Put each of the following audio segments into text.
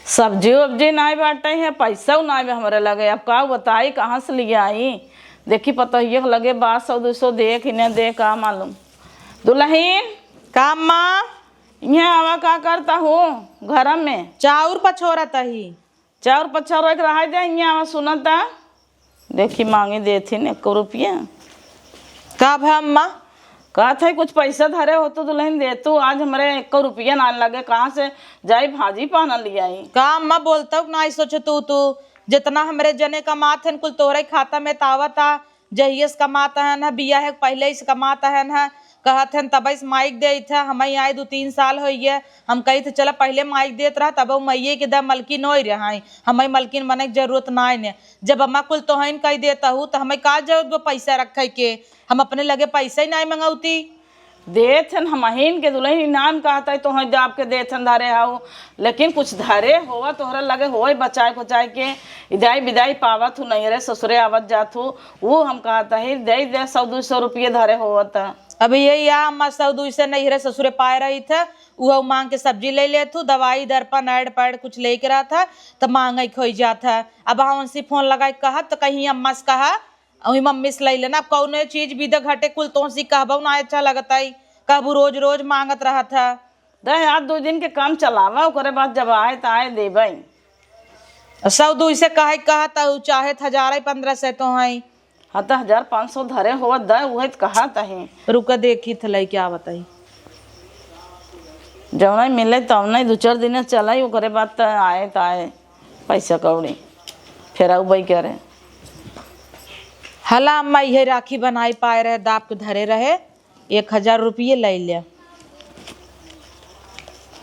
सब्जी वब्जी नहीं बाटे है, पैसा नहीं हमारे लगे। अब का बताई कहाँ से लिया आई। देखी पता ये लगे 100-200 देख इन्हें दे का मालूम। दुल्हन का माँ यहाँ आवा का करता हूँ घर में चाउर पछोरत ही चाउर पछार रहा दे यहाँ आवा सुनता। देखी मांगी देती 1 रुपया का भम्मा कहा था कुछ पैसा धरे हो तो दुल्हन दे तू। आज हमारे 1 रुपया ना लगे, कहाँ से जाई भाजी पाना ले आई। का अम्मा बोलता हूँ ना सोचो तू जितना हमरे जने कमात है कुल तोहरे खाता में तावता जहियस कमाता है ना बिया है पहले से कमाता है ना कहत है तब माइक दे था हम आए 2-3 साल हो गए। हम कही थे चला पहले माइक देत रहा तब मैये के द मलकिन हो रहा हमें मलकिन बने की जरूरत ना है। जब अम्मा कुल तोहन कही देता हूँ तो हमें का जरूरत पैसा रखे के, हम अपने लगे पैसा ही नहीं मंगौती। देथन हमहीन के दुल्हन इनाम कहता है तो जाप के देथन धरे हाउ, लेकिन कुछ धरे होवा तोहरा लगे हो बचाए खुचाए के इदाई विदाई पावत हूँ नहीं रे ससुरे आवत जात हूँ। वो हम कहता है दे 100-200 रुपये धरे होवता। अब ये या अम्मा 100-200 नहीं रे ससुरे पाए रही था वो मांग के सब्जी ले ले तू दवाई दर्पण ऐड पैड कुछ लेके रहा था तो मांग खोई जाता। अब हम उनसे फोन लगा कहा तो कहीं अम्मा से कहा वही मम्मी से ले लेना। अब कौन चीज बीदा घटे कुल तो सी कहबो ना अच्छा लगता है कहबू रोज रोज मांगत रहा था। दे यार 2 दिन के काम चलावा ओकरे बाद जब आए तो आए देबई। 100-200 कहा तो चाहे 1000-1500 तो है। हाँ तो 1500 धरे हो द वही कहा तही रुक देखी थे क्या बताई जब नहीं मिले तब नहीं 2-4 दिन चलाई ओकरे बाद तो आए पैसा कौड़ी फिर आऊ बई करे। हला अम्मा ये राखी बनाई पाए रहे दाप के धरे रहे 1000 रुपये ले लिया।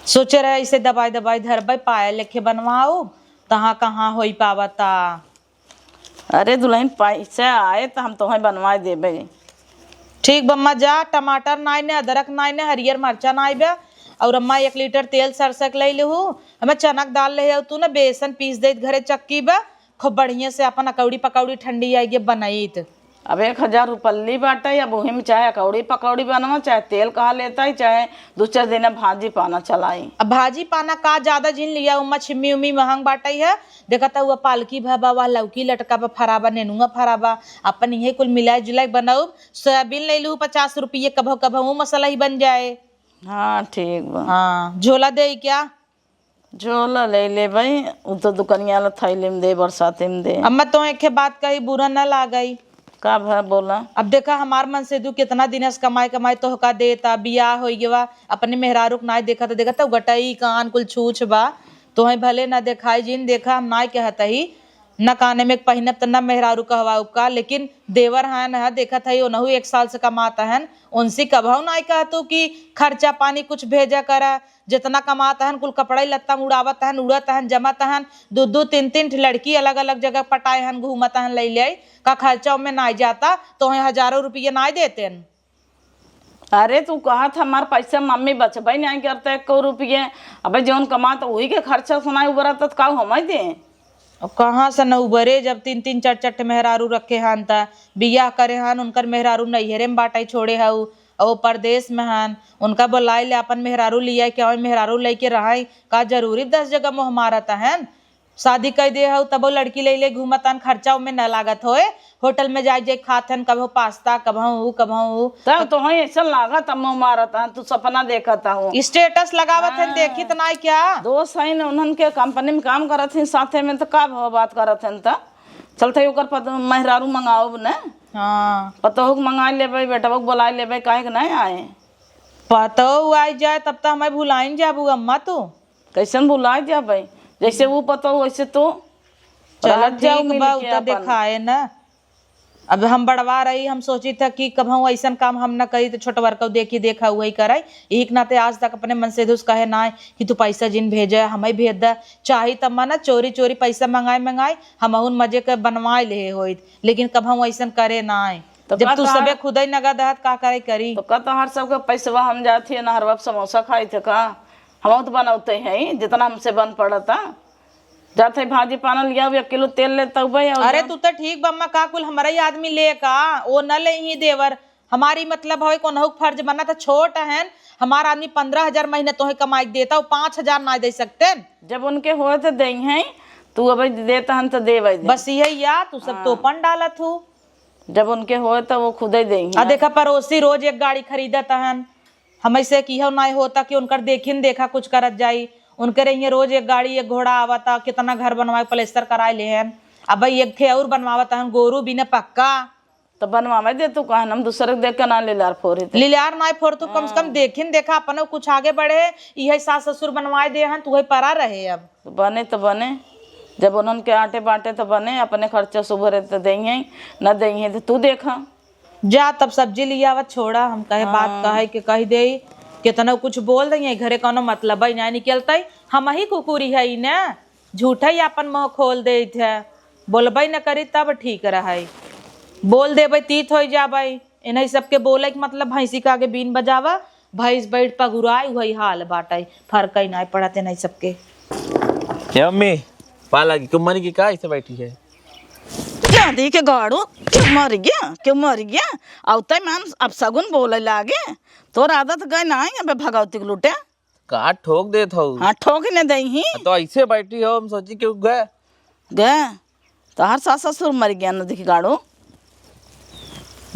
सोचे रहे इसे दवाई धरबई पाए लेके बनवाओ तहाँ कहाँ हो पावता। अरे दुल्हन पैसा आए तो हम तुम्हें बनवा देबे। ठीक बम्मा जा टमाटर नाई ने अदरक नाई ने हरियर मरचा नाई बे और अम्मा 1 लीटर तेल सरसक ले लू हमें चनक दाल ले तू ना बेसन पीस दे घरे चक्की बे खूब बढ़िया से अपन अकौड़ी पकौड़ी ठंडी आएगी बनाई। अब 1000 रुपल्ली बाटे या वही में चाहे अकौड़ी पकौड़ी बनवा चाहे तेल कहा लेता है चाहे 2-4 दिन भाजी पाना चलाई। अब भाजी पाना का ज्यादा जिन लिया उमा छिम्मी उम्मी महंग बाटाई है देखता हुआ पालकी भाबा वा लौकी लटका बा फराबा नेनुआ फराबा अपन ये कुल मिलाए जुलाई बनाऊ। सोयाबीन ले लू 50 रुपये कभो कभो मसाला ही बन जाए। हाँ ठीक बा। हाँ झोला दे क्या झोला ले ले भाई वो तो दुकनिया ला थैले में दे बरसाते में दे। अम्मा तो एक बात कही बुरा न लागई का भा बोला। अब देखा हमार मन से दू कितना दिन से कमाई तो का देता बियाह हो गया अपने मेहरारूक ना देखा तो देखा गटई कान कुल छूछ बा तो भले ना देखाई जिन देखा हम ना कहता ही न काने में पहिनब तो न मेहरारू कहवा का लेकिन देवर है न देखा था ओनहु 1 साल से कमाता है उनसे कभू ना कहतू कि खर्चा पानी कुछ भेजा करा जितना कमाता है कुल कपड़ा लत्ता उड़ावत है उड़त है जमत है 2-3 लड़की अलग अलग जगह पटाए हैं घूमत है ले ले का खर्चा में ना जाता तो हजारों रुपये ना देते हैं। अरे तू कहा था हमार पैसा मम्मी बचबई नहीं करते 1 रुपये अब जौन कमा तो वही के खर्चा सुनाई उबरा तो का हम दे कहाँ से न उबरे जब 3-3 4-4 मेहरारू रखे हन ता बियाह करे हन उनकर मेहरारू नैहरे में बाटाई छोड़े हऊ और परदेश में हन उनका बुलाए ले अपन मेहरारू लिया क्या मेहरारू लेके रहा का जरूरी 10 जगह मोह मारता है शादी कर दे हो तब लड़की ले ले घूमतन खर्चा में न लागत होए होटल में जाए खातन कभो पास्ता कभो तब तो ऐसा लागत मोह मारता तू सपना देखता हूँ स्टेटस लगावत है देखी तो ना क्या दोस्त है उन्हन के कंपनी में काम करत है साथे में तो का बात करत है तो चलते ओकर मेहरारू मंगाओ न। हाँ पतोह मंगा लेबे बेटा बुला लेबे काहे नहीं आए पतो आई जाए तब तो हमें भुलाइन जाबू अम्मा तू कैसन भुला जाबे जैसे वो पता वैसे तो चल दिखाए ना। अब हम बढ़वा रही हम सोची था कि कभी ऐसा काम हम न करी तो छोटवर को देखी देखा वही कराई एक नाते आज तक अपने मन से दुस कहे ना कि तू पैसा जिन भेजे हमें भेज दे चाहे तब ना चोरी पैसा मंगाए हम उन मजे के बनवाए ले हो लेकिन कभी ऐसा करे ना तो जब तू सबे खुद ही नगद है का करे करी तो कहता हर सबके पैसा हम जाती है नहरवा समोसा खाई थे का हम तो बनाते हैं जितना हमसे बन पड़ता जाते भाजी पाना लिया 1 किलो तेल लेता भाई। अरे तू तो ठीक बम्मा का कुल हमारा ही आदमी ले का वो न ले ही देवर हमारी मतलब है कोनहु फर्ज बना था छोट है, हमारा आदमी 15,000 महीने तुम्हें कमाई देता, 5,000 ना दे सकते। जब उनके हो तो दे हैं, तू अब देता हन तो दे बस यही या तू सब तोपन डालत हूँ। जब उनके हो तो वो खुद ही देंगे। आ देखा पड़ोसी रोज एक गाड़ी खरीदत हन, हम ऐसे की ना होता कि उनकर देखिन देखा कुछ करत जाई, उनके रही रोज एक गाड़ी एक घोड़ा आवता, कितना घर बनवाए प्लेस्टर कराए ले हैं। अब भाई एक थे और बनवावत हन गोरू बिना पक्का, तो बनवावे दे तू कहन, हम दूसरे देख के ना लिलार फोरे थे। लिलार ना फोर तू कम से कम देखिन देखा अपन कुछ आगे बढ़े, यही सास ससुर बनवाए दे हन तू परा रहे। अब बने तो बने, जब उन्होंने के आटे बांटे तो बने, अपने खर्चा सुबह रहे तो देंगे, न देंगे तो तू देखा जा। तब सब्जी लिया आवत छोड़ा, हम कहे बात कहे के कह दे, कितना कुछ बोल देंगे घरे कोनो मतलब ही ना निकलता, हम ही कुकुरी है ना, झूठा ही अपन मुँह खोल दे थे, बोलबे न करी तब ठीक रहे, बोल देबे तीत हो जाबे। इन्हीं सबके बोले के मतलब भैंसी के आगे बीन बजावा, भैंस बैठ पगुराई वही हाल बाटे, फर्क ही नहीं पड़ते नहीं सबके। मम्मी पाला की कुमारी की का ऐसे बैठी है? क्या दी के गाड़ो, क्यों मर गया, क्यों मर गया? औते मन अब सगुन बोले लागे, तोर आदत गए ना अब भगवती के लुटे का ठोक देत हो। हाँ ठोक ने दई ही तो ऐसे बैठी हो, हम सोची क्यों गए गए तो हर सास ससुर मर गया न दिख गाड़ो।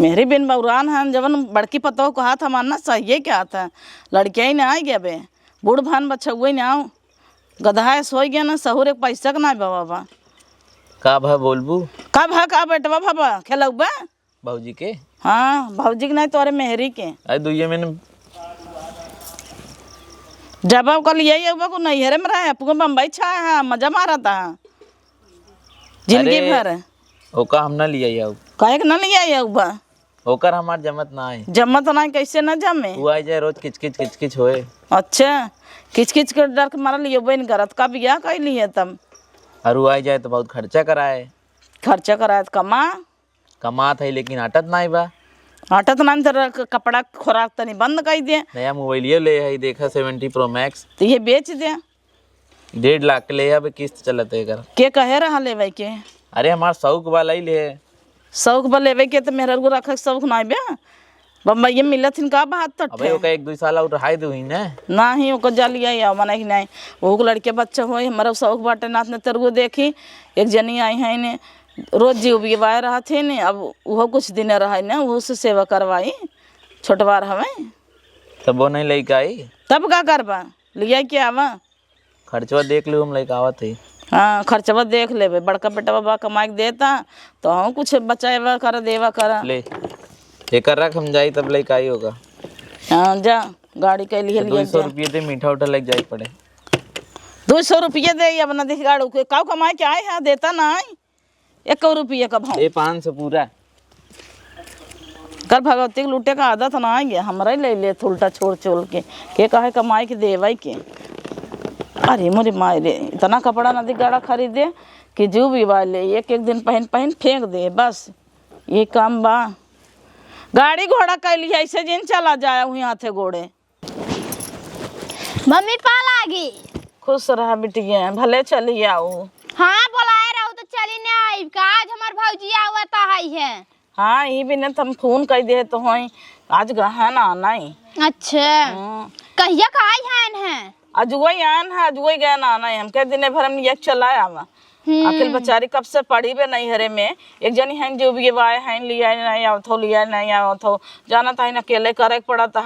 मेरी बिन बउरान है जब बड़की पतो कहा था मानना चाहिए क्या था, लड़किया ही ना आ गया बे, बूढ़ भान बच्चा हुए ना आओ, गधा सो गया ना सहूर एक पैसा का ना बाबा का भा बोलबू का भा का बेटवा बाबा खेलौ बा भाजी के? हाँ भौजी के नहीं तोरे मेहरी के अरे दुइये मैंने जब कल यही होगा को नैहरे में रहे आपको बम्बई छाया है, मजा मारा था जिंदगी भर। ओका हम ना लिया याऊ, कहे ना लिया ये बा ओकर हमार जमत ना है। जमत ना कैसे न जमे, तू आ जाए रोज किचकिच किचकिच होए। अच्छा किच किच कर डर के मारा लियो बन करत का बियाह कर लिए तब, और आ जाए तो बहुत खर्चा कराए, खर्चा कराए कमा कमात है लेकिन आटत ना बा, हटत ना तो कपड़ा खुराक तनी बंद कर दे। नया मोबाइलियो ले है देखा 70 Pro Max, तो ये बेच दे 1.5 लाख के ले अब किस्त चलते कर। के कहे रहा लेवे के, अरे हमार शौक वाला ही ले है। शौक पर लेवे के तो मेरे को रख शौक ना बे, बम्बई में मिलत हिन का बात तट अबे ओका 1-2 साल और रहाई दू ही ना, ना ही ओको जलिया या मना ही नहीं, वो लड़के बच्चे हो हमारा शौक बाटे नाथ ने तेरे को देखी एक जनी आई है ने रोज जीव बिवाए रहा थे ने, अब वो कुछ दिन रहा ना वो से सेवा करवाई छोटवार हमें, तब वो नहीं लेके आई तब का करबा लिया के आवा, खर्चवा देख लो हम लेके आवत है। हाँ खर्चवा देख लेबे, बड़का बेटा बाबा कमाई देता तो हम कुछ बचाएवा कर देवा कर ले एक रख हम जाई तब लेके आई होगा। हाँ जा गाड़ी के लिए 200 रुपये दे मीठा उठा लेके जाई पड़े। 200 रुपये दे अब ना दिख गाड़ू के काव कमाए के आए है देता ना 1 रुपये का भाव ये 500 पूरा कर भगवती के लूटे का आदत ना आ गया हमारा ही ले ले उल्टा छोड़ छोड़ के कहे कमाई के देवाई के। अरे मोरे माए रे इतना कपड़ा नदी गाड़ा खरीदे कि जो भी वाले एक एक दिन पहन पहन फेंक दे, बस ये काम बा। गाड़ी घोड़ा कर लिया ऐसे जिन चला जाया हुई हाथे घोड़े। मम्मी पाल आ गई। खुश रहा बिटिया भले चली आओ। हाँ बोलाए रहो तो चली नहीं आई का, आज हमार भौजी हुआ है। हाँ ये भी न तुम फोन कर दे तो होई आज गहन आना ही। अच्छा कहिया का आई है? आज वही आन है, आज वही गहन आना है। हम कह दिन भर हम ये चलाया हुआ अखिल बेचारी कब से पड़ी बे नहीं हरे में, एक जनी है जो भी वाए हैं लिया नहीं आवत हो, लिया नहीं आवत हो, जाना था ना अकेले करे पड़ा था।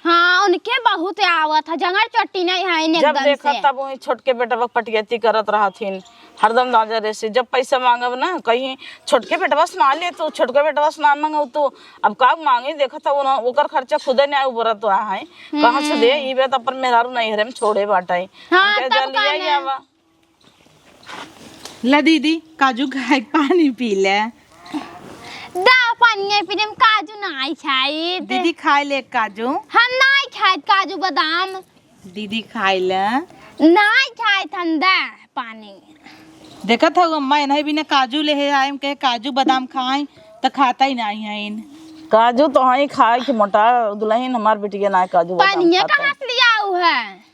हाँ उनके बहुत आवत था, जंगल चट्टी नहीं है जब देखा तब वही छोटके बेटा पटियती करत रहा थीन हरदम दाजरे से। जब पैसा मांगब ना कहीं छोटके बेटवा सुना ले तो छोटके बेटवा सुना मांगो तो अब का मांगे देखा था ओकर खर्चा खुदे नहीं उबरा तो है कहाँ से दे ई बात अपन मेहरारू नहीं हरे में छोड़े बाटाई। हाँ, लिया आवा ला दीदी काजू खाए पानी पी ले। दा पानी पीने में काजू नहीं खाई दीदी खाए ले काजू। हम नहीं खाए काजू बादाम। दीदी खाए ले नहीं खाए ठंडा पानी। देखा था अम्मा इन्हें भी ना काजू ले आए कहे काजू बादाम खाए तो खाता ही नहीं है इन काजू तो हाँ खाए कि मोटा दुल्हन हमार बेटिया ना काजू पानी कहाँ से लिया है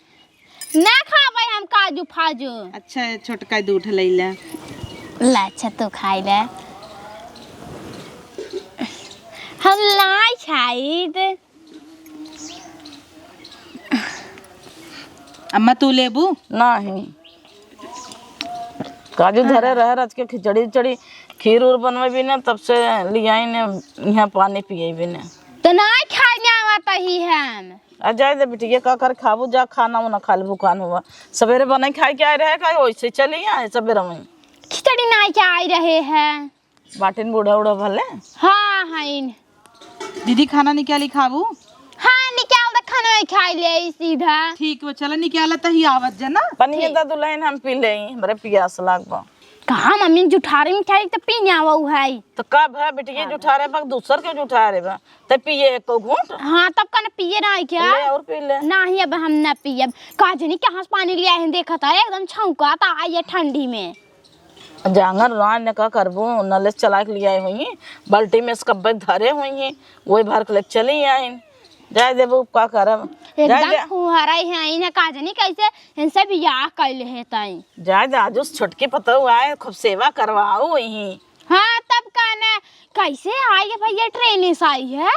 ना खावे हम काजू फाजू। अच्छा छोटका दूध ले ले अच्छा तो खाई ले। हम लाई खाइत। अम्मा तू लेबू? नहीं काजू धरे रहे आज के खिचड़ी उचड़ी खीर उर बनवे भी ना तब से लिया ने यहाँ पानी पिए भी ने। तो नहीं खाने आवत ही हम। आ जाए दे बिटिया का कर खाबू जा खाना उना खा ले भुकान हुआ सवेरे बने खाए के आए रहे का वैसे चली आए सवेरे में खिचड़ी नहीं के आई रहे हैं। बाटिन बूढ़ा उड़ा भले। हाँ हाँ दीदी खाना निकाली खाबू? हाँ निकाल दे खाना खाई ले सीधा। ठीक है चलो निकाला तो ही आवत जना। पनिया दा दुल्हन हम पी ले बड़े पियास लागबा। कहाँ मम्मी जुठारी में खाई तो पीने आवो है। तो कब है बिटिया जुठा रहे बा दूसर के जुठा रहे बा तब पिए एक घूंट। हाँ तब कन पिए नहीं क्या? ले और पी ले। नहीं अब हम न पिए। काजनी कहाँ से पानी लिया है देखा था एकदम छौका था आई ठंडी में। जांगर रान ने का करबो नले चला के लिए हुई बाल्टी में स्कब्बे धरे हुई वही भर के ले चली आई जाए देबो का करब एकदम फुहारा है इन्हें काजनी कैसे इनसे बियाह कैले है ताई। जाए दे आज उस छोटकी पतो आए खूब सेवा करवाओ वही। हाँ तब कहना कैसे आई है भैया ट्रेन से आई है?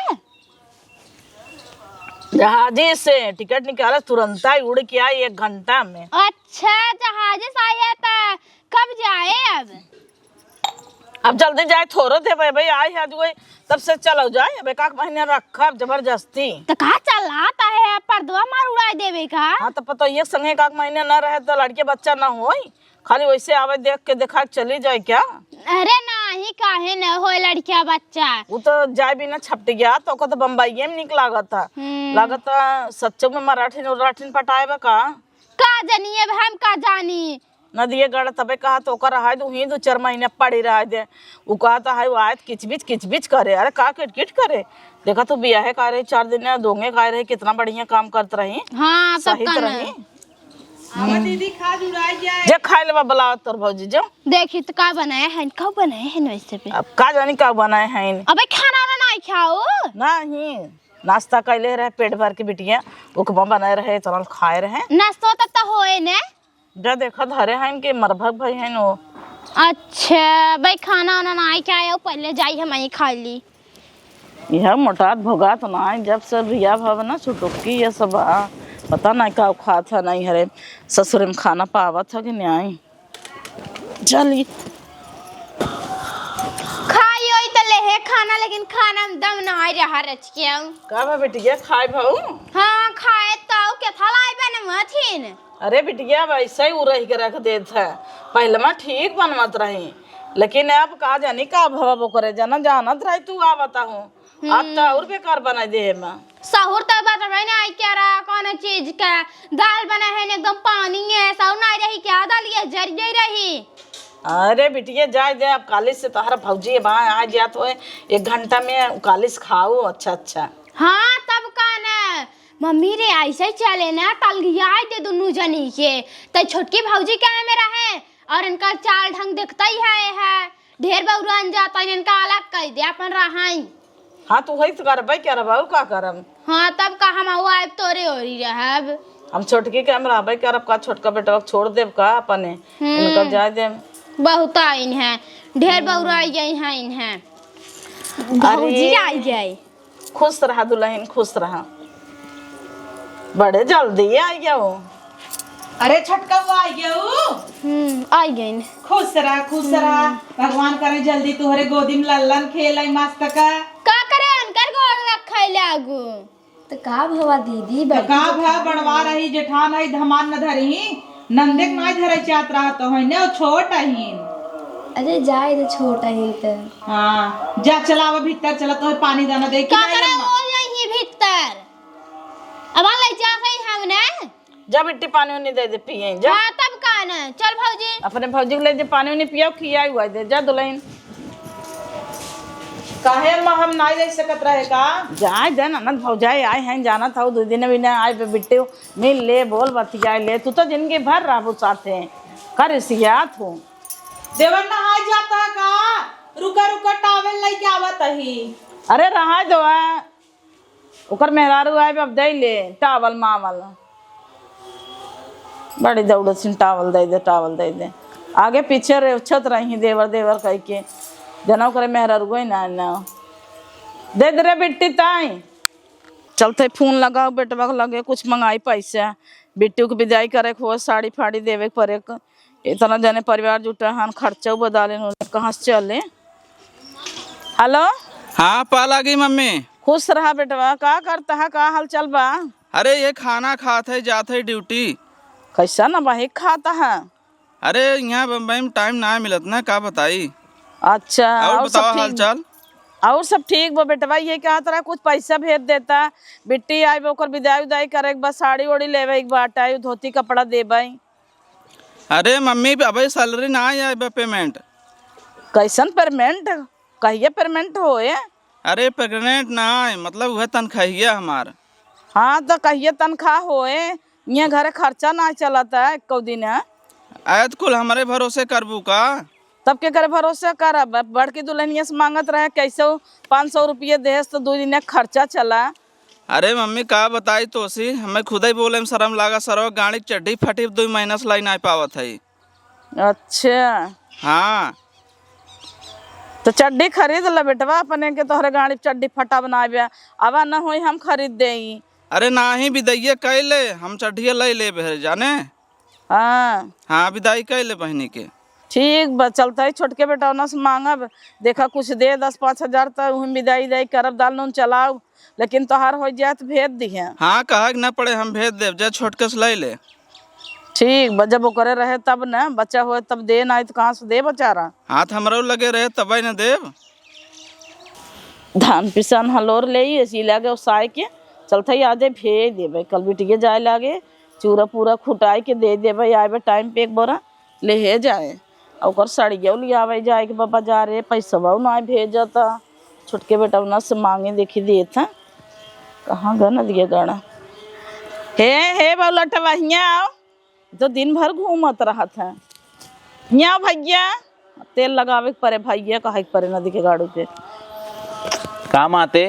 जहाजी से टिकट निकाला तुरंत ही उड़ के आई 1 घंटा में। अच्छा जहाज से आई है तो कब जाए अब जल्दी जाए थोड़ो दे भाई आई आज वही तब से चलो जाए अब 1 महीने रखा जबरदस्ती। तो कहा चलाता है पर्दवा मार उड़ाई देवे का। हाँ तो पता एक संगे 1 महीने न रहे तो लड़के बच्चा ना हो खाली वैसे आवे देख के देखा चली जाए क्या? अरे नहीं काहे न हो लड़किया बच्चा। वो तो जाए भी ना छपट गया तो को तो बम्बई में निक लागत था लागत था सच्चो में मराठी पटाए का जानिए हम का जानी नदिए गढ़ तबे कहा तो ओकर रहा दो ही 2-4 महीने पड़ी रहा दे वो कहता है वो आयत किचबिच करे अरे का किटकिट करे देखा तो बियाह का रहे 4 दिन दोंगे का रहे कितना बढ़िया काम करते रही। हाँ सही तो रही। दीदी खा जुड़ाई जाए जे खाए ले बुलाओ तोर भौजी जो देखी तो का बनाया है कब बनाया है वैसे पे। अब का जानी का बनाए हैं अबे खाना ना नहीं खाओ नहीं नाश्ता कैले रहे पेट भर के बिटिया उपमा बनाए रहे तुरंत खाए रहे नाश्ता तब तो होए ने जा देखा धरे हैं इनके मरभक भाई हैं वो। अच्छा भाई खाना वाना नहीं खाए पहले जाई हम ही खा ली। यह मोटात भोगा तो ना जब से रिया भाव ना छुटुकी ये सब पता नहीं का खा था नहीं हरे ससुर में खाना पावा था कि नहीं चली खाई होई तो ले है खाना लेकिन खाना में दम नहीं रहा रच के। का बा बिटिया खाए भाऊ? हाँ खाए तो के थलाई बने मथिन। अरे बिटिया वैसे ही उरही के रख दे था पहले मैं ठीक बनमत रही लेकिन अब का जानी का भवा करे जाना जानत रही तू आ बताऊं अब तो और बेकार बना दे मैं सहूर तो बात नहीं आई क्या रहा कौन चीज का दाल बना है एकदम पानी है सहूर नहीं रही क्या दाल ये जर गई रही। अरे बिटिया जाए दे अब कालिस से तोहरा भौजी वहाँ आ जात हो 1 घंटा में कालिस खाओ अच्छा। हाँ तब कहना मम्मी रे ऐसे चले ना तलगिया दे दोनों जनी के तो छोटकी भौजी क्या है मेरा है और इनका चाल ढंग दिखता ही है ढेर बहुरान जाता है इनका अलग कर दे अपन रहाई। हाँ तू वही तो करब क्या रहा का करब। हाँ तब का हम आब तोरे ओरी रहब हम छोटकी के हम रहबे करब का छोटका बेटा छोड़ देब का अपने इनका जाए देब बहुत आइन है ढेर बहुराई गई है इन्हें भौजी आई गई। खुश रहा दुल्हन खुश रहा बड़े जल्दी आई गया वो। अरे छटका वो आई गया आई गई खुश रहा भगवान करे जल्दी तुहरे गोदी में लल्लन खेल मस्त का करे अनकर गोड़ रखे लागू तो का भवा दीदी का भा बनवा रही जेठान है धमान न धरी नंदे के नहीं धरे चाहत रहा तो है ने छोट ही। अरे जाए तो छोटा ही तो हाँ जा चलावा भीतर चला तो पानी दाना दे का करे वो यही भीतर अब ले जा सही हमने जब मिट्टी पानी नहीं दे पिए जा। हाँ तब का ना चल भौजी अपने भौजी को ले दे पानी नहीं पिया खिया हुआ दे जा दुल्हन काहे हम नहीं रह सकत रहे का जाए दे ननद भौजाई आए हैं जाना था 2 दिन भी ना आए पे बिट्टे मिल ले बोल बतियाए ले तू तो जिंदगी भर रहा साथे कर सियात हो देवर नहा जाता का रुका टावल लेके आवत ही। अरे रहा दो ओकर मेहरारू आए अब दे ले टावल मावल बड़ी दौड़ सिन टावल दे दे आगे पीछे रे उछत रही देवर कह के जना करे मेहरारू गई ना दे दे रे बिट्टी ताई। चलते फोन लगाओ बेटवा को लगे कुछ मंगाई पैसा बिट्टी को विदाई करे हो साड़ी फाड़ी देवे के पड़े इतना जने परिवार जुटा हन खर्चा बदाले कहाँ से चले। हेलो हाँ पा लगी मम्मी। खुश रहा बेटवा का करता है का हाल चल बा। अरे ये खाना खाते है जाते है ड्यूटी। कैसा ना भाई खाता है। अरे यहाँ बम्बई में टाइम ना मिलत ना का बताई। अच्छा और सब बताओ हाल ठीक चाल। और सब ठीक बा बेटवा ये कहा तरह कुछ पैसा भेज देता बिट्टी आई ओकर विदाई उदाई करे के बस साड़ी ओड़ी लेवे एक बाटा धोती कपड़ा देवे। अरे मम्मी अभी सैलरी ना आए पेमेंट। कैसन पेमेंट कहिए पेमेंट होए। अरे प्रेग्नेंट ना आए मतलब वह तनख्वाहिया हमार। हाँ तो कहिए तनख्वाह होए यहाँ घरे खर्चा ना चलता है एक दिन आयत कुल हमारे भरोसे करबू का। तब के करे भरोसे करब बड़की दुल्हनिया से मांगत रहे कैसे 500 रुपये देस तो 2 दिन खर्चा चला। अरे मम्मी का बताई तो सी हमें खुद ही बोले में शर्म लागा सरो गाड़ी चड्डी फटी 2 महीना से लाई ना पावत है। अच्छा हाँ तो चड्डी खरीद ल बेटवा अपने के तोहरे गाड़ी चड्डी फटा बनाबे अब न हो हम खरीद दे। अरे ना ही विदाइये कैले हम चड्ढिया ले ले बहर जाने। हाँ हाँ विदाई कैले बहनी के। ठीक बा चलता है छोटके बेटा से मांगब देखा कुछ दे 10-5 हजार तो विदाई दाई करब दाल नून चलाओ लेकिन तोहार हो जाए तो भेज दिहे। हाँ कहा न पड़े हम भेज देव जे छोटके से ले ले। ठीक बा जब ओकरे रहे तब न बच्चा हो तब दे ना तो कहाँ से दे बेचारा। हाथ हमरो लगे रहे तब न देव। धान पिसान हलोर ले इसी लगे उसाए के चलते ही आजे भेज देवे कल बिटिया जाए लागे चूरा पूरा खुटाई के दे देवे आए टाइम पे एक बोरा ले जाए और सड़िया लियावे जाए के बाबा जा रहे पैसा ना भेजता छोटके बेटा उना से मांगे देखी दे था कहाँ गना दिया गाना हे बाबूलटवा हियाँ आओ तो दिन भर घूमत रहा था। हियाँ भैया तेल लगावे के परे भैया कहा के परे नदी के गाड़ू पे काम आते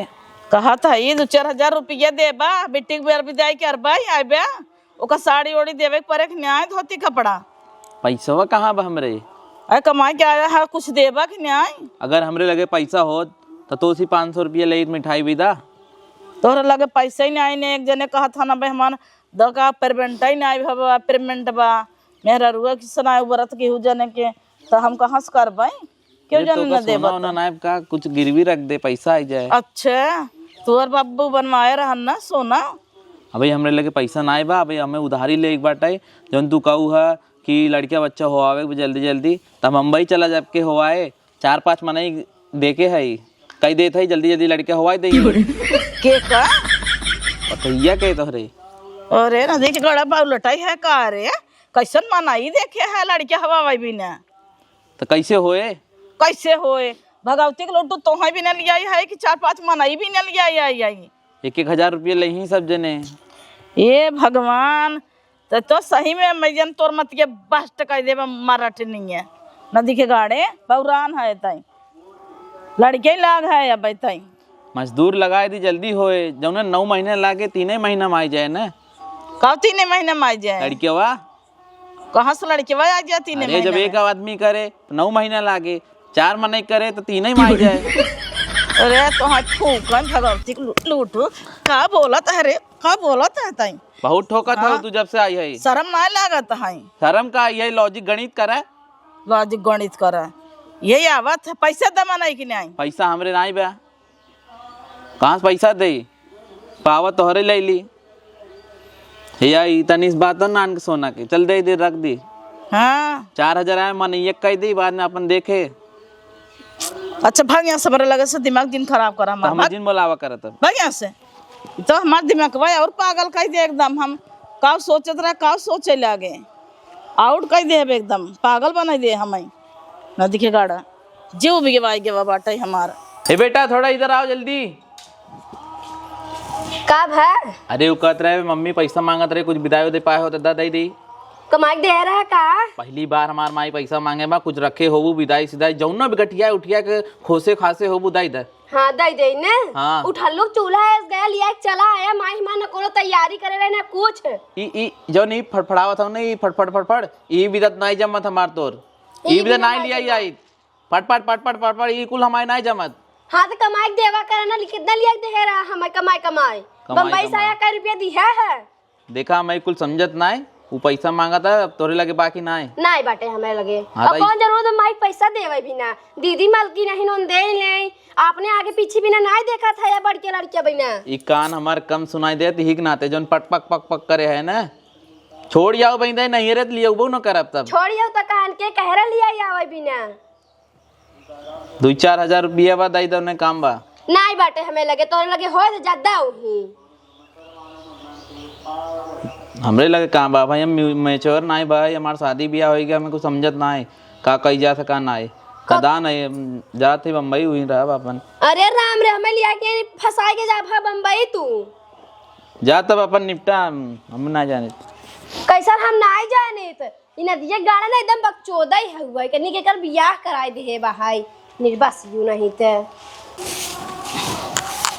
कहा था ये 2-4 हजार रुपया देबा बेटी के बेर विदाई करबा आबे ओका साड़ी ओड़ी देवे के परे न्याय धोती कपड़ा। पैसा कहाँ बा हमरे अरे कमाई के आया है कुछ देबा कि न्याय। अगर हमरे लगे पैसा हो तो उसी 500 रुपया ले मिठाई विदा। तोहरा लगे पैसा ही नहीं ने एक जने कहा था ना भाई हमार दका पेमेंट ही नहीं भबा पेमेंट बा मेरा रुआ की सुनाए व्रत के जने के तो हम कहाँ से करबे क्यों जन न देबा सोना नायब का कुछ गिरवी रख दे पैसा आ जाए। अच्छा तोहर बाबू बनवाए रहन ना सोना। अभी हमरे लगे पैसा ना बा अभी हमें उधारी ले एक बाटे जौन तू कहू है कि लड़किया बच्चा हो आवे जल्दी जल्दी तब मुंबई चला जब के हो आए 4-5 महीने देके है कई देत है जल्दी जल्दी लड़किया हो आए दे के का भैया के तोहरे। अरे नदी के गड़ा बाबू लटाई है का रे कैसन मनाई देखे है लड़किया हवा भी ना तो कैसे होए कैसे होए भगवती के लोटू तोहे भी न लिया है कि 4-5 मनाई भी न लिया आई 1-1 रुपये ले ही सब जने। ये भगवान तो सही में मैजन तोर मत के बस्ट कह देवे मराठ नहीं है नदी के गाड़े पौरान है तई लड़के लाग है अब तई मजदूर लगाए दी जल्दी होए जौने 9 महीने लागे 3 महीना में आ जाए ना। कब 3 महीने में आ जाए लड़किया कहाँ से लड़के आ जाए 3 महीने जब एक आदमी करे तो 9 महीना लागे 4 महीने करे तो 3 में आ जाए। अरे तो हाँ ठोकन भगवती लूटू का बोलत है रे का बोलत है तई बहुत ठोका था तू जब से आई है। शर्म ना लागत है। शर्म का यही लॉजिक गणित करे लॉजिक गणित करे यही आवत है पैसा दमा नहीं कि नहीं पैसा हमरे नहीं बा कहाँ से पैसा दे पावत तोहरे ले ली या तनिस बात नान के सोना के चल दे रख दी। हाँ 4000 आए मन ये कह दी बाद में अपन देखे। अच्छा भाग यहाँ से बड़े लगे से दिमाग दिन खराब करा तो हम जिन बोलावा करत भाग यहाँ से तो हमार दिमाग भाई और पागल कह दे एकदम हम का सोचत रहे का सोचे लागे आउट कह दे एकदम पागल बना दे हमें नदी के गाड़ा जीव भी गवाई गवा बाटे हमारा। हे बेटा थोड़ा इधर आओ जल्दी। कब है अरे वो कहत रहे मम्मी पैसा मांगत रहे कुछ विदाई दे पाए हो तो दे दी। कमाई दे रहा का पहली बार हमार माई पैसा मांगे बा कुछ रखे होबू विदाई सिदाई जौनो भी गठिया उठिया के खोसे खासे होबू दाई दे। हाँ दई दे ने हाँ। उठल्लो चूल्हा है गया लिया चला आया माई मां न कोनो तैयारी करे रहे ना कुछ ई जो नहीं फड़फड़ावा था नहीं फटफट फटफट ई विदत नहीं जमत हमार तोर ई विदत नहीं लिया आई फटफट फटफट फटफट ई कुल हमारे नहीं जमत। हाँ तो कमाई के देवा करना कितना लिया के दे रहा हमें कमाई बम्बई से आया का रुपया दिया है। देखा मैं कुल समझत ना है, वो पैसा मांगा था तोरे लगे बाकी ना है। नहीं बाटे हमें लगे हाँ अब कौन जरूरत है माइक पैसा देवे भी ना दीदी मलकी नहीं नोन दे ले आपने आगे पीछे भी ना नहीं देखा था या बड़के लड़के बिना ई कान हमार कम सुनाई देत ही नाते जोन पट पक पक पक करे है ना छोड़ जाओ बहिंदे नहीं रे लियो बो न करब तब छोड़ियो त कान के कहरा लिया आवे बिना 2-4 हजार रुपया बा दई दो ने काम बा नहीं बाटे हमें लगे तोरे लगे हो तो ज्यादा ही हमरे लगे काम बा भाई हम मैच्योर ना है भाई हमार शादी ब्याह हो गया हमें कुछ समझत ना है का कही जा सका ना है कदा नहीं जाते बम्बई हुई रहा अपन। अरे राम रे हमें लिया के फंसा के जा भा बम्बई तू जा तब अपन निपटा हम ना जाने कैसा हम नहीं जाने तो इ नदिया गाड़ा ना एकदम बकचोदा ही हुआ कनी के कर बियाह कराई दे भाई निर्बस यू नहीं ते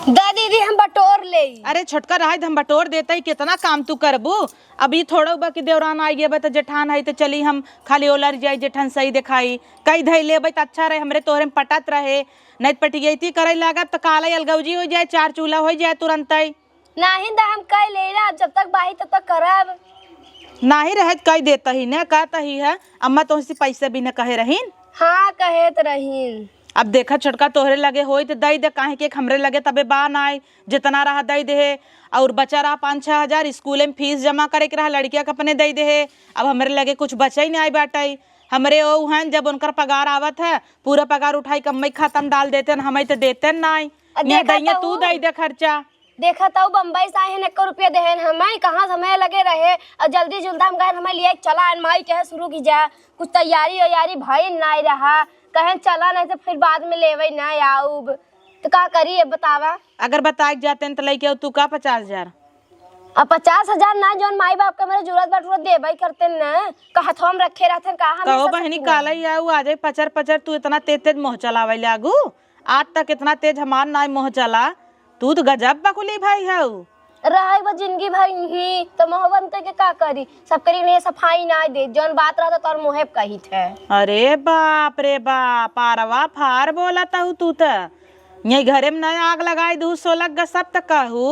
दा दीदी हम बटोर ले। अरे छोटका रहा हम बटोर देते ही कितना काम तू करबू। अभी थोड़ा बा कि देवरान आ गया तो जेठान है तो चली हम खाली ओलर जाए जेठान सही दिखाई कई धई ले तो अच्छा रहे हमरे तोहरे में पटत रहे नहीं पटियती करे लागत तो काला अलगौजी हो जाए 4 चूल्हा हो जाए तुरंत ही नहीं दा हम कह ले रहा जब तक बाही तब तक करब नहीं रहे कही देता ही न कहता ही है अम्मा तो पैसे भी न कहे रहीन। हाँ कहेत रहीन अब देखा छोटका तोहरे लगे होई तो दई दे काहे के हमरे लगे तबे बा ना आए जितना रहा दई दे और बचा रहा 5-6 हजार स्कूल में फीस जमा करे के रहा लड़किया के अपने दई दे अब हमरे लगे कुछ बचा ही नहीं आई बाटाई हमरे ओ हैं जब उनकर पगार आवत है पूरा पगार उठाई कम्मई खत्म डाल देते हमें तो देते नहीं तू दई दे खर्चा देखा तो बम्बई से आए 1 रुपया देहन हमें कहाँ समय लगे रहे और जल्दी जुल्दा हम गए हमें लिए चला माई कहे शुरू की जा कुछ तैयारी भाई नहीं रहा कहें चला नहीं तो फिर बाद में लेवे ना आऊब तो का करिए बतावा अगर बताए जाते तो लेके तू का 50,000 अब 50,000 ना जोन माई बाप का मेरे जरूरत बटूरत देवे करते न कहा तो हम रखे रहते कहा कहो बहनी काला ही आऊ आ जाए पचर तू इतना तेज मोह चलावे लागू आज तक इतना तेज हमार ना मोह चला तू तो गजब बकुली भाई है रहे वो जिंदगी भर ही तो मोहब्बत के का करी सब करी ने सफाई ना दे जोन बात रहा तो मोहब कही थे। अरे बाप रे बाप पारवा फार बोला हूँ तू तो यही घरे में नया आग लगाई दू 16 सब तक कहू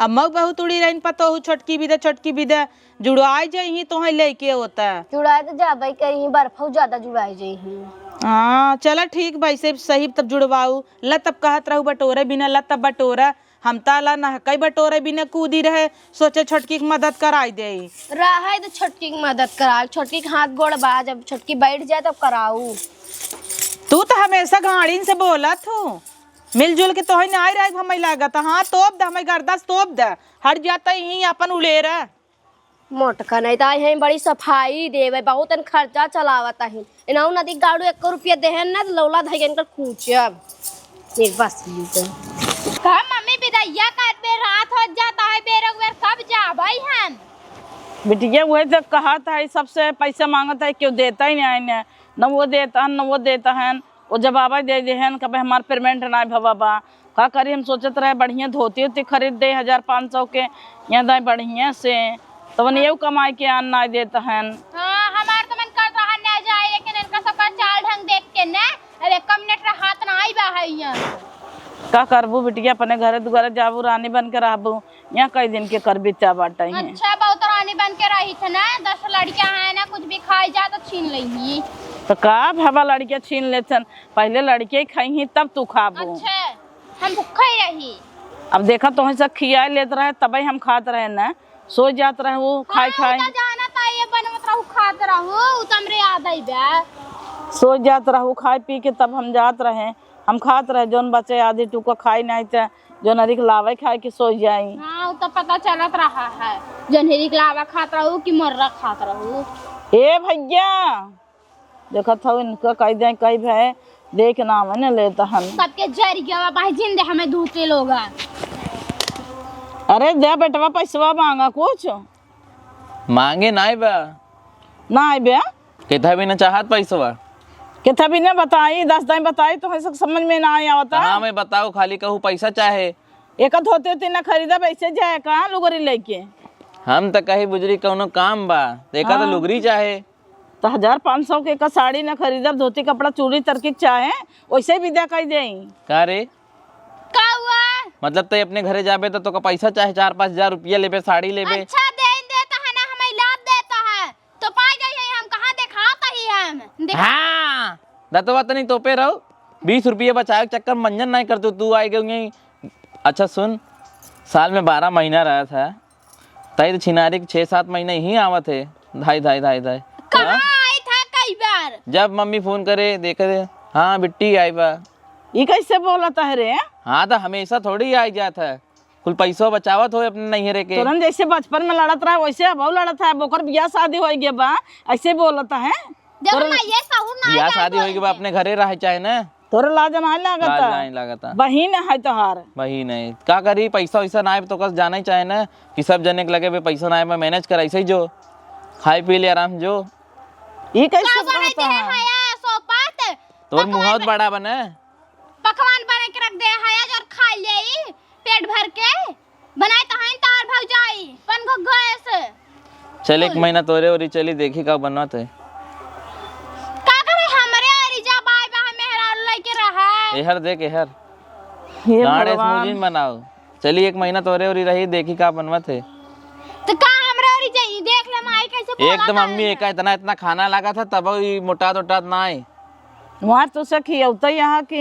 अब मऊ बहुत उड़ी रही पतो हूँ छोटकी भी दे जुड़वाई जाही तो लेके होता जुड़ाए तो ज्यादा ही करी बर्फ ज्यादा जुड़ाई जाही। हाँ चला ठीक भाई से सही तब जुड़वाऊ ल तब कहत रहू बटोरे बिना ल तब बटोरा हम ताला न कई बटोरे बिना कूदी रहे सोचे छोटकी की मदद कराई दे रहा तो छोटकी की मदद करा छोटकी के हाथ गोड़ बा जब छोटकी बैठ जाए तब कराऊ। तू तो हमेशा गाड़ी से बोला तू मिलजुल के तो नहीं रहे हमें लागत हाँ तोप दे हमें गर्दास तोप दे हट जाता ही अपन उड़े रहा मोटका नहीं था है बड़ी सफाई देवे बहुत खर्चा चलावत है इनाऊ नदी गाड़ू 1 रुपया देहन ना लौला धई इनकर खूचब निर्बस का मम्मी बिदैया कर बे रात हो जाता है बेरगवेर कब जा भाई हम बिटिया वही तो कहा था सबसे पैसा मांगता है क्यों देता ही नहीं न वो देता है न वो देता है वो जवाब दे दे हैं कभी हमार पेमेंट ना भवा बा का करी हम सोचत रहे बढ़िया धोती होती खरीद दे 1500 के यहाँ दाए बढ़िया से तो वन ये कमाई के आन ना देता है। हां हमार तो मन कर रहा ना जाए लेकिन इनका सबका चाल ढंग देख के ना अरे कम मिनट हाथ ना आई बा है यहाँ का करबू बिटिया अपने घरे दुआरे जाबू रानी बन के रहबू यहाँ कई दिन के कर बिचा बाटा है। अच्छा बहुत रानी बन के रही थे ना 10 लड़कियां हैं ना कुछ भी खाई जा तो छीन लेही तो का भावा लड़कियां छीन लेथन पहले लड़के खाई तब तू खाबू। अच्छा हम भूखा ही रही अब देखा तो सब खिया लेते रहे तब हम खाते रहे ना सो जाते रहे वो खाए जाना था ये बनवत रहू खाते रहू तमरे याद आई बे सो जाते रहू खाए पी के तब हम जाते रहे हम खाते रहे जोन बचे आधी टूका खाई नहीं थे जो नरिक लावे खाए के सो जाई। हाँ तो पता चलत रहा है जो नरिक लावा खाता रहू कि मर्रा खाता रहू। ए भैया देखा था इनका कही दे कही भाई देख ना मैंने लेता हम सबके जर गया भाई जिंदे हमें दूसरे लोग अरे दे बेटवा पैसा मांगा कुछ मांगे नाई बा ना आई बे कितना भी न चाहत पैसा कितना भी ने बताई 10 दिन बताई तो समझ में ना आया होता। हाँ मैं बताओ खाली कहूँ पैसा चाहे एक होते होते ना खरीदा पैसे जाए कहाँ लुगरी लेके हम तो कही बुजरी कौनो काम बा देखा तो लुगरी चाहे तो 1500 के का साड़ी न खरीदब, धोती कपड़ा चूड़ी तरकी चाहे वैसे विदा कर देई। का रे का हुआ? मतलब तय अपने घरे जाबे तो का पैसा चाहे 4-5 हजार रुपया लेबे, साड़ी लेबे। अच्छा देता है ना, हमें लाभ देता है तो पाई जाइए, हम कहाँ दिखाता ही हम हाँ दतवा तो नहीं तोपे रहो, 20 रुपये बचाए के चक्कर मंजन नहीं करते तू आई गई। अच्छा सुन, साल में 12 महीना रहा था, तय तो छिनारी के 6-7 महीने ही आवत है, धाई कहाँ आई था कई बार? जब मम्मी फोन करे देखे दे, हाँ बिट्टी आई बा। ये कैसे बोलता है रे? हाँ तो हमेशा थोड़ी आई जाता है, कुल पैसों बचावत हो अपने नैहरे के। तुरंत जैसे बचपन में लड़त रहा वैसे अब लड़त है, बोकर बियाह शादी हो गया बा ऐसे बोलता है। देखो ना ये सहूर ना बियाह शादी होगी बा अपने घरे रहे चाहे ना, तोरे लाज नहीं लागता, नहीं लागता। बहिन है तोहार। वही नहीं का करी, पैसा वैसा ना आए तो कस जाना ही चाहे ना कि सब जने के लगे पैसा ना आए मैं मैनेज कर, ऐसे ही जो खाए पी ले आराम जो। ये कैसे का कहता बनाते है? हैं या सोपात तोर मुहत बड़ा बने, पकवान बना के रख दे है और खा ले पेट भर के, बनाए तो हैं तार भाग जाई पन घो गैस। चल 1 महीना तोरे और चली देखी का बनवा तो का करे हमरे अरिजा बाय बा मेहरा लेके रहा। एहर देख एहर हे गाड़े भगवान, स्मूजिन बनाओ, चली 1 महीना तोरे और रही देखी का बनवा थे। तो का हमरे अरिजा ई देख ले माई कैसे बोला। एक तो मम्मी एक इतना खाना लगा था तब ही मोटा ना आए। वहाँ तो से खियौता यहाँ के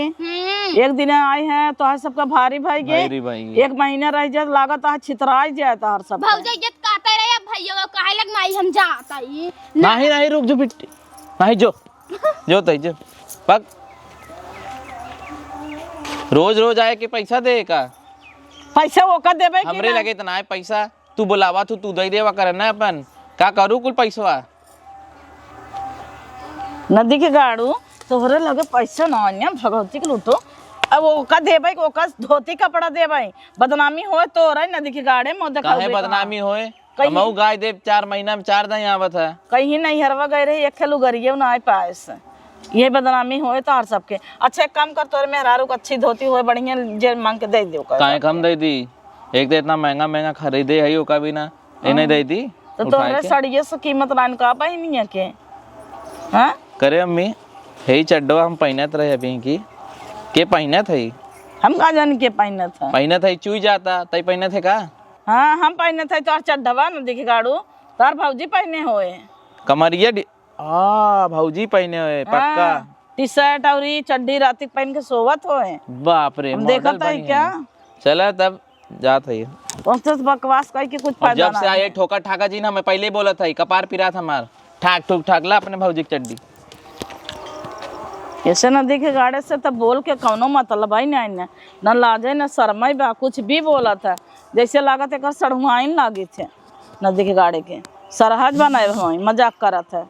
एक दिन आए हैं तो है सबका भारी भाई भाई गे, 1 महीना रह जाए लागत है छितराई जाए तो हर सब भौजा इज्जत कहते रहे भैया काहे लग माई हम जाता ही नहीं रुक जो बिट्टी, नहीं जो जो पक रोज आए के पैसा दे का पैसा वो का देवे कि हमरे ना? लगे इतना है पैसा, तू बुलावा तू दे देवा करना अपन का करू कुल पैसा। नदी के गाड़ू तोहरे लगे पैसा ना आनिया भगवती के लूटो, अब वो का देवे वो का धोती कपड़ा देवे, बदनामी होए तो रही नदी के गाड़े में देखा काहे बदनामी होए, हमऊ गाय दे 4 महीना में 4 दिन आवत है। कहीं नहीं हरवा गए रही, एक खेलू गरिए ना आए पाए से, ये बदनामी होए तो हर सबके। अच्छा एक काम कर, तोरे मेहरारू को अच्छी धोती होए बढ़िया जे मांग के दे दियो कर। काहे कम दे दी, एक तो इतना महंगा खरीदे है का भी ना ए नहीं दे दी तो तोहरे सड़िए से कीमत लान का पहनी के हाँ करे अम्मी, हे चड्डवा हम पहनत रहे अभी की के पहनत है, हम का जान के पहनत है, पहनत है चुई जाता तई पहनत है का। हाँ हम पहनत है तोहर चड्ढवा न दिखे गाड़ू, तोहर भौजी पहने होए कमरिया भौजी पहने हुए पक्का टी शर्ट और चड्डी राती पहन के सोवत होए। बाप रे हम देखत है क्या? चला तब जात है उससे बकवास कह के कुछ और फायदा जब से आए ठोका ठाका जी ना, मैं पहले ही बोला था कपार पिरा था हमार ठाक ठुक ठाकला अपने भौजी की चड्डी। ऐसे न दिखे गाड़े से तब बोल के कौनो मतलब ही नहीं न लाजे न शर्मा बा, कुछ भी बोला था जैसे लागत है सड़ुआइन लागे थे नदी के गाड़े के सरहज बनाए मजाक करत है।